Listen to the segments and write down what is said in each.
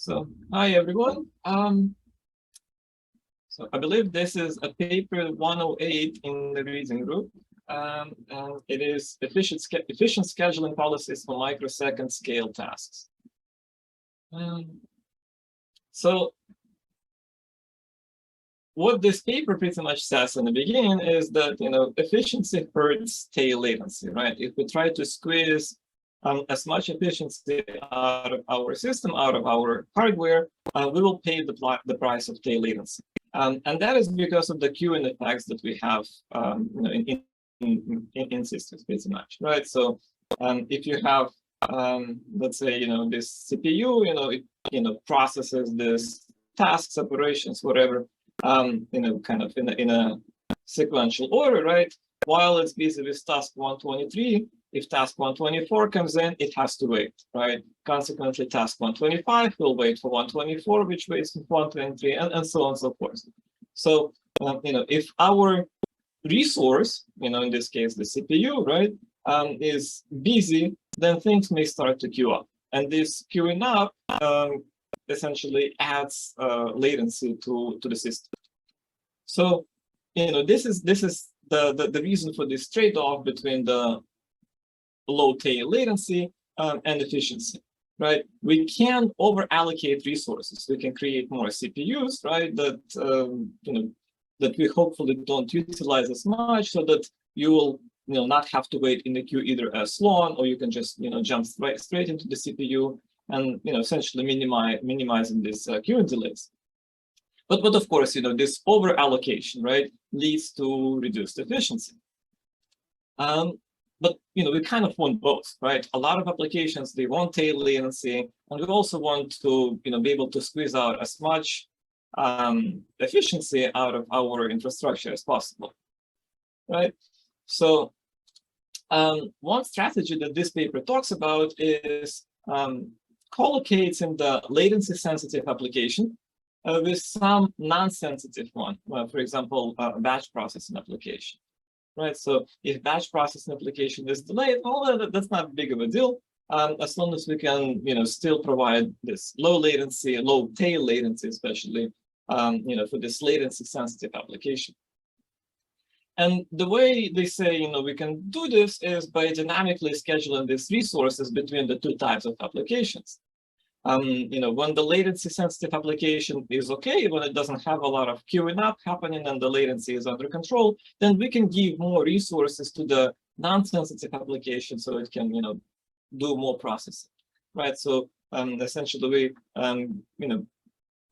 So, hi everyone. So I believe this is a paper 108 in the reading group, and it is efficient scheduling policies for microsecond scale tasks. So what this paper pretty much says in the beginning is that efficiency hurts tail latency, right? If we try to squeeze as much efficiency out of our system, out of our hardware, we will pay the price of tail latency. And that is because of the queuing effects that we have in systems, pretty much, right? So if you have, let's say, this CPU, it processes this tasks, operations, whatever, kind of in a sequential order, right? While it's busy with task 123, if task 124 comes in, it has to wait, right? Consequently, task 125 will wait for 124, which waits for 123, and so on and so forth. So, if our resource, in this case, the CPU, right, is busy, then things may start to queue up. And this queuing up essentially adds latency to the system. So, this is the reason for this trade-off between the low tail latency and efficiency, right? We can over-allocate resources. We can create more CPUs, right? That that we hopefully don't utilize as much, so that you will not have to wait in the queue either as long, or you can just jump straight into the CPU and essentially minimizing this queuing delays. But of course, this over-allocation, right, leads to reduced efficiency. But we kind of want both, right? A lot of applications, they want tail latency, and we also want to be able to squeeze out as much efficiency out of our infrastructure as possible, right? So one strategy that this paper talks about is collocating the latency sensitive application with some non-sensitive one, for example, a batch processing application. Right, so if batch processing application is delayed, well, that's not big of a deal, as long as we can, still provide this low latency, low tail latency, especially, for this latency sensitive application. And the way they say, we can do this is by dynamically scheduling these resources between the two types of applications. When the latency sensitive application is okay, when it doesn't have a lot of queuing up happening and the latency is under control, then we can give more resources to the non-sensitive application so it can, do more processing, right? So essentially we,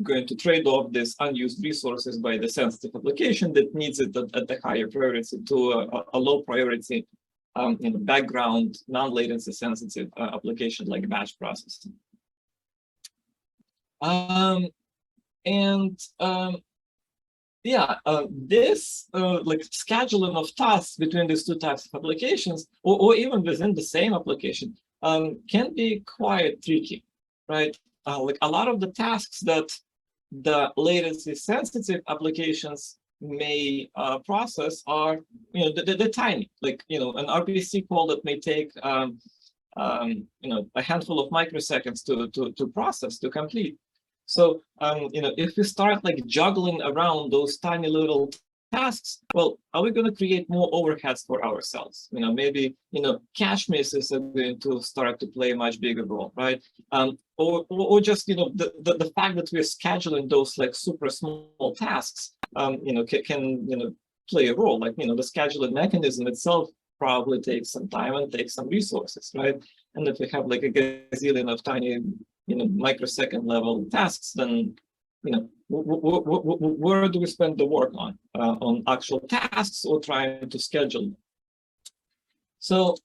going to trade off this unused resources by the sensitive application that needs it at the higher priority to a low priority, background non-latency sensitive application like batch processing. This like scheduling of tasks between these two types of applications, or even within the same application, can be quite tricky, right? Like a lot of the tasks that the latency sensitive applications may process are, they're tiny. Like, an RPC call that may take a handful of microseconds to process, to complete. So, if we start like juggling around those tiny little tasks, well, are we going to create more overheads for ourselves? Maybe, cache misses are going to start to play a much bigger role, right? Or just, the fact that we're scheduling those like super small tasks, can play a role. Like, the scheduling mechanism itself probably takes some time and takes some resources, right? And if we have like a gazillion of tiny, microsecond level tasks, then, where do we spend the work on actual tasks or trying to schedule them? So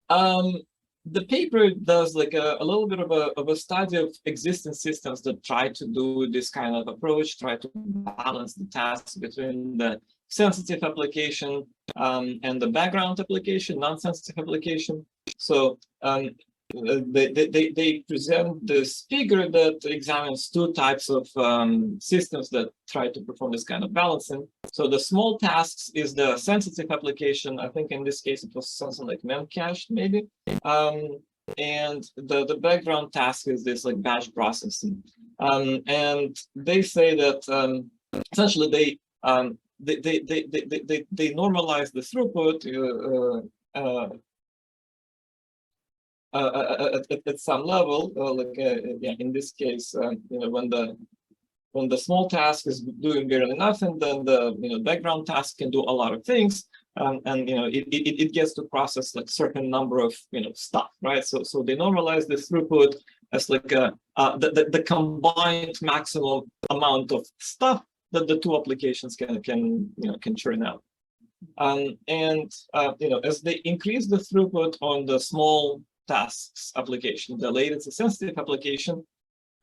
the paper does like a little bit of a study of existing systems that try to do this kind of approach, try to balance the tasks between the sensitive application and the background application, non-sensitive application. So they present this figure that examines two types of systems that try to perform this kind of balancing. So the small tasks is the sensitive application. I think in this case it was something like memcached maybe. and the background task is this like batch processing. And they say that essentially they normalize the throughput at some level, yeah, in this case, when the small task is doing barely nothing, then the background task can do a lot of things, and it gets to process like certain number of stuff, right? So they normalize the throughput as like the combined maximum amount of stuff that the two applications can churn out. And as they increase the throughput on the small tasks application, the latency sensitive application,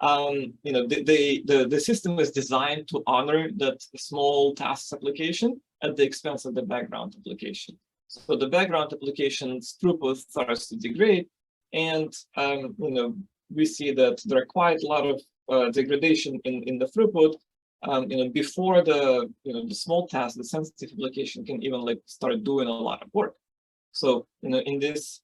the system is designed to honor that small tasks application at the expense of the background application. So the background application's throughput starts to degrade, and we see that there are quite a lot of degradation in the throughput. Before the small task, the sensitive application can even like start doing a lot of work. So in this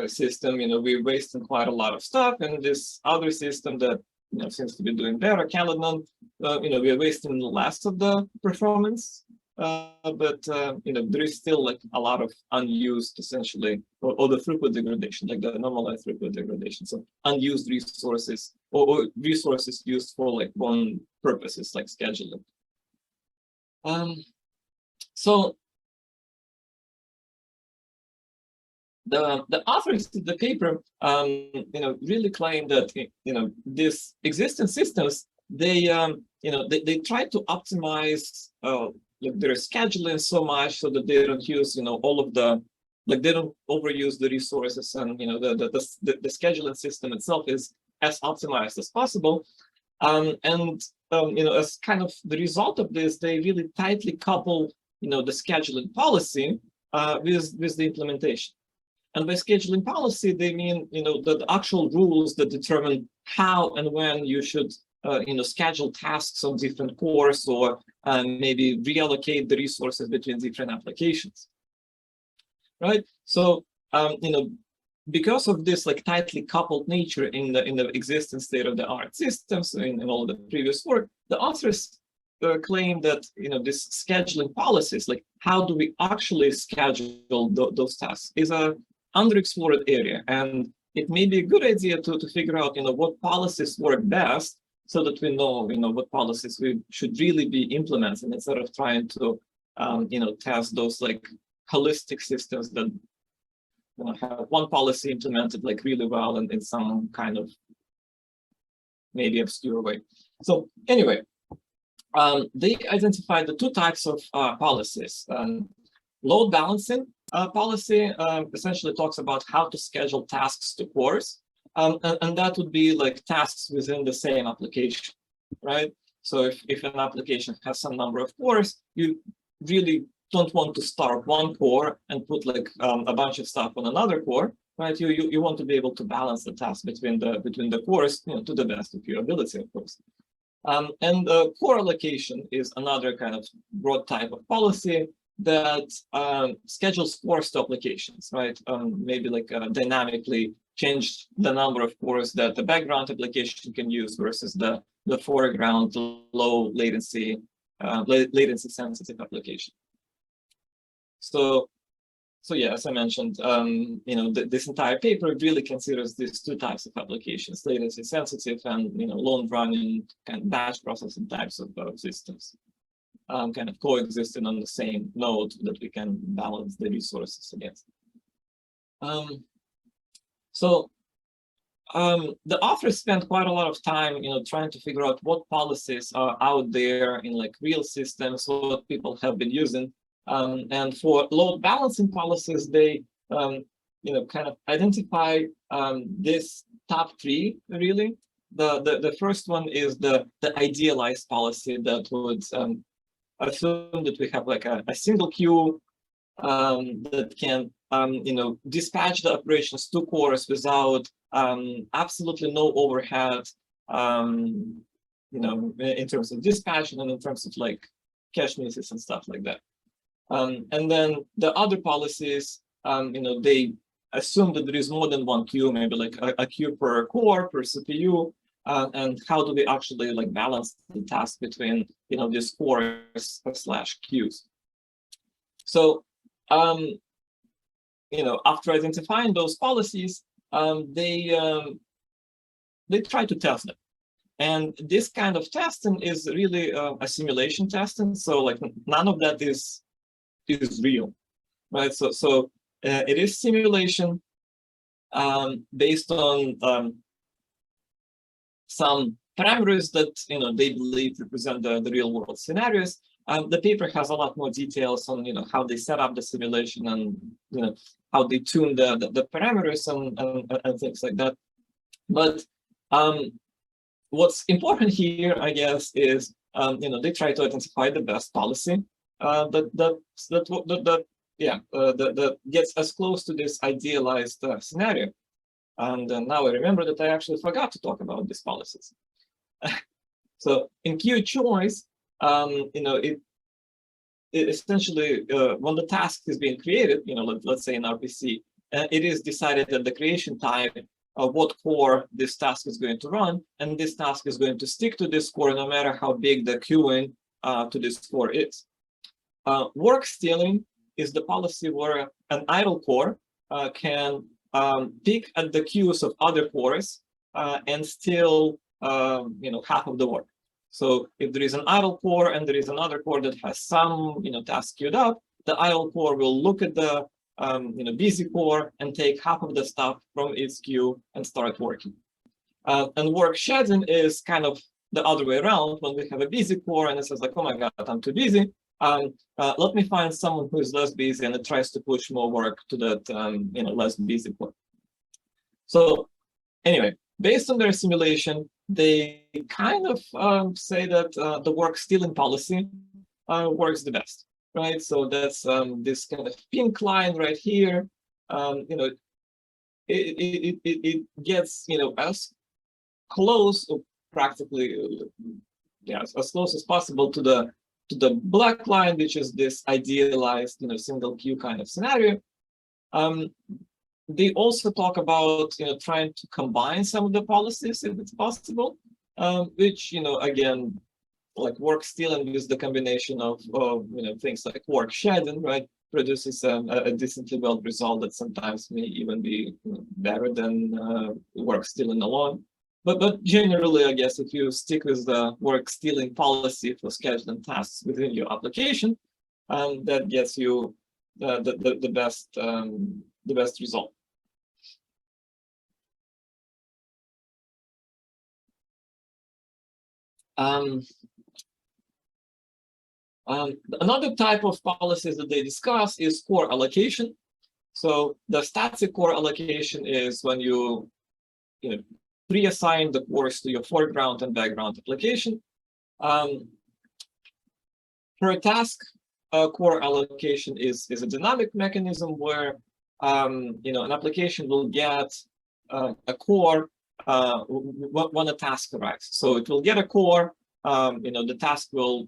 system, we're wasting quite a lot of stuff, and this other system that seems to be doing better, Caledon, we're wasting less of the performance, but there is still like a lot of unused, essentially, or the throughput degradation, like the normalized throughput degradation. So unused resources or resources used for like one purposes, like scheduling. So the authors of the paper, really claim that these existing systems, they try to optimize their scheduling so much so that they don't use all of the they don't overuse the resources, and the scheduling system itself is as optimized as possible. As kind of the result of this, they really tightly couple the scheduling policy with the implementation. And by scheduling policy, they mean the actual rules that determine how and when you should schedule tasks on different cores, or maybe reallocate the resources between different applications, right? So because of this like tightly coupled nature in the existing state-of-the-art systems in all the previous work, the authors claim that this scheduling policies, like how do we actually schedule those tasks, is a underexplored area, and it may be a good idea to figure out what policies work best, so that we know what policies we should really be implementing, instead of trying to test those like holistic systems that have one policy implemented like really well and in some kind of maybe obscure way. So anyway, they identified the two types of policies. Load balancing policy essentially talks about how to schedule tasks to cores, and that would be like tasks within the same application, right? So if an application has some number of cores, you really don't want to start one core and put like a bunch of stuff on another core, right? You want to be able to balance the tasks between the cores, to the best of your ability, of course. And core allocation is another kind of broad type of policy that schedules cores to applications, right? Maybe like dynamically change the number of cores that the background application can use versus the foreground low latency sensitive application. So yeah, as I mentioned, this entire paper really considers these two types of applications: latency sensitive and long running kind of batch processing types of systems, kind of coexisting on the same node that we can balance the resources against. The authors spent quite a lot of time, trying to figure out what policies are out there in like real systems, what people have been using. And for load balancing policies, they kind of identify this top three, really. The first one is the idealized policy that would assume that we have like a single queue that can dispatch the operations to cores without absolutely no overhead, in terms of dispatch and in terms of like cache misses and stuff like that. And then the other policies, they assume that there is more than one queue, maybe like a queue per core, per CPU, and how do we actually like balance the task between these cores slash queues. So after identifying those policies, they try to test them. And this kind of testing is really a simulation testing. So like none of that is real, right? So it is simulation based on some parameters that they believe represent the real world scenarios. The paper has a lot more details on how they set up the simulation and how they tune the parameters and things like that. But what's important here, I guess, is they try to identify the best policy that gets as close to this idealized scenario. And now I remember that I actually forgot to talk about these policies. So in queue choice, it essentially when the task is being created, let's say in RPC, it is decided at the creation time what core this task is going to run, and this task is going to stick to this core no matter how big the queuing to this core is. Work stealing is the policy where an idle core can pick at the queues of other cores and steal half of the work. So if there is an idle core and there is another core that has some task queued up, the idle core will look at the busy core and take half of the stuff from its queue and start working. And work shedding is kind of the other way around. When we have a busy core and it says like, oh my God, I'm too busy. Let me find someone who is less busy, and it tries to push more work to that less busy core. So anyway, based on their simulation, they kind of say that the work stealing policy works the best, right? So that's this kind of pink line right here. It gets as close, or practically, as close as possible to the black line, which is this idealized single queue kind of scenario. They also talk about trying to combine some of the policies if it's possible, which again, like work stealing with the combination of things like work shedding, right, produces a decently well result that sometimes may even be better than work stealing alone. But generally, I guess if you stick with the work stealing policy for scheduling tasks within your application, that gets you the best result. Another type of policies that they discuss is core allocation. So the static core allocation is when you pre-assign the cores to your foreground and background application. For a task, core allocation is a dynamic mechanism where an application will get a core when a task arrives. So it will get a core. The task will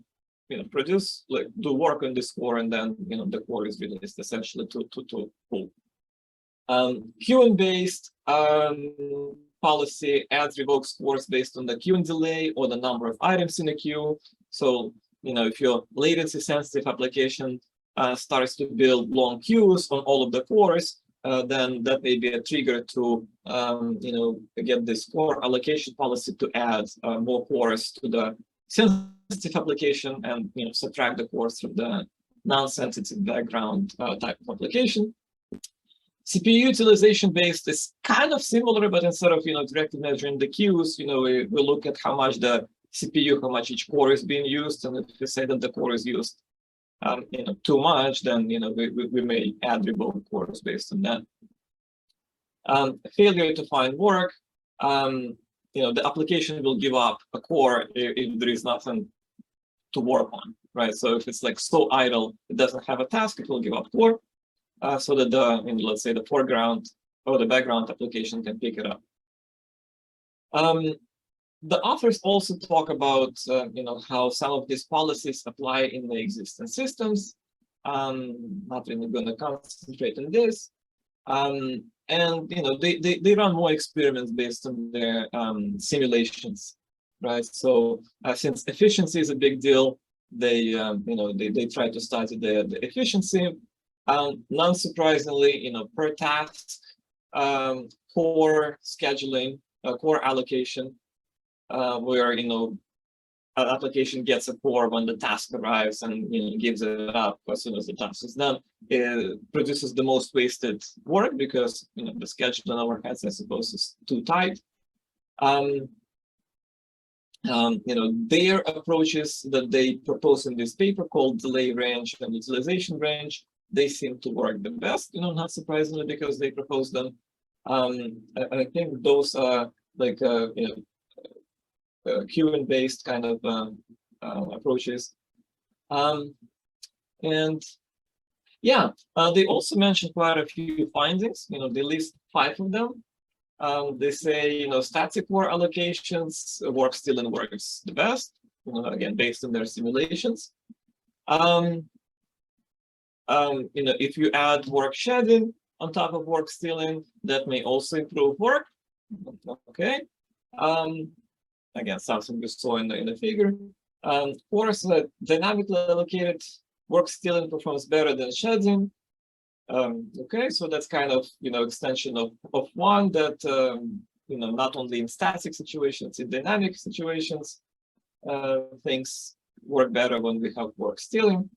produce, like, do work on this core, and then the core is released essentially to pull. Queuing based policy adds revokes cores based on the queuing delay or the number of items in the queue. So if your latency sensitive application starts to build long queues on all of the cores, then that may be a trigger to get this core allocation policy to add more cores to the sensitive application and subtract the cores from the non-sensitive background type of application. CPU utilization based is kind of similar, but instead of directly measuring the queues, we look at how much the CPU, how much each core is being used, and if we say that the core is used too much, then we may add revoke cores based on that. Failure to find work. The application will give up a core if there is nothing to work on, right? So if it's like so idle, it doesn't have a task, it will give up core, so that let's say the foreground or the background application can pick it up. The authors also talk about how some of these policies apply in the existing systems. Not really going to concentrate on this. And they run more experiments based on their simulations, right? So since efficiency is a big deal, they try to study the efficiency. Non-surprisingly, per task, core scheduling, core allocation, where an application gets a core when the task arrives and gives it up as soon as the task is done. It produces the most wasted work because the schedule in our heads, I suppose, is too tight. Their approaches that they propose in this paper called delay range and utilization range, they seem to work the best, not surprisingly, because they propose them. I think those are like Q&based kind of approaches. And yeah, they also mentioned quite a few findings. They list 5 of them. They say, static core allocations work still and works the best, again, based on their simulations. If you add work shedding on top of work stealing, that may also improve work. Okay. Again, something we saw in the figure. Cores that dynamically allocated work stealing performs better than shedding. Okay, so that's kind of extension of one that not only in static situations, in dynamic situations, things work better when we have work stealing.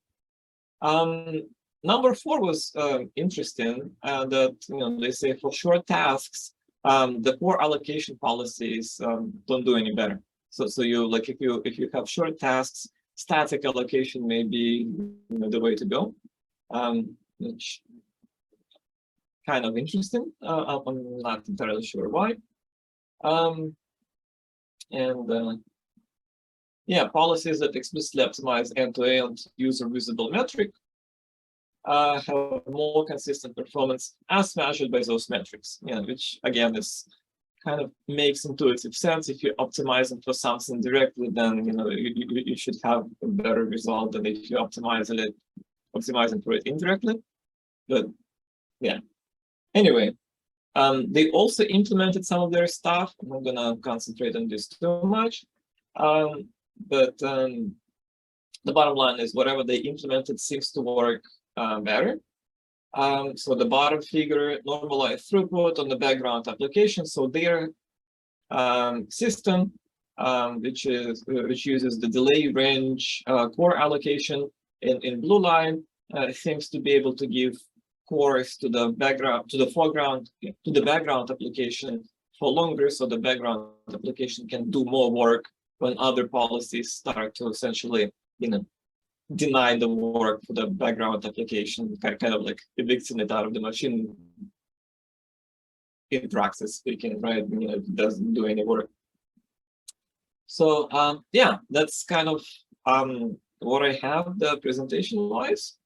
Number 4 was interesting, that they say for short tasks, the core allocation policies don't do any better. So you if you have short tasks, static allocation may be the way to go, which kind of interesting. I'm not entirely sure why. Yeah, policies that explicitly optimize end-to-end user visible metric have more consistent performance as measured by those metrics, which again is kind of makes intuitive sense. If you're optimizing for something directly, then you should have a better result than if you optimizing for it indirectly. But yeah, anyway, they also implemented some of their stuff. I'm not gonna concentrate on this too much, but the bottom line is whatever they implemented seems to work better. So the bottom figure, normalized throughput on the background application. So their system, which uses the delay range core allocation in blue line, seems to be able to give cores to the foreground, to the background application for longer, so the background application can do more work when other policies start to essentially, deny the work for the background application, kind of like evicting it out of the machine in practice speaking, right? It doesn't do any work. So yeah, that's kind of what I have the presentation wise.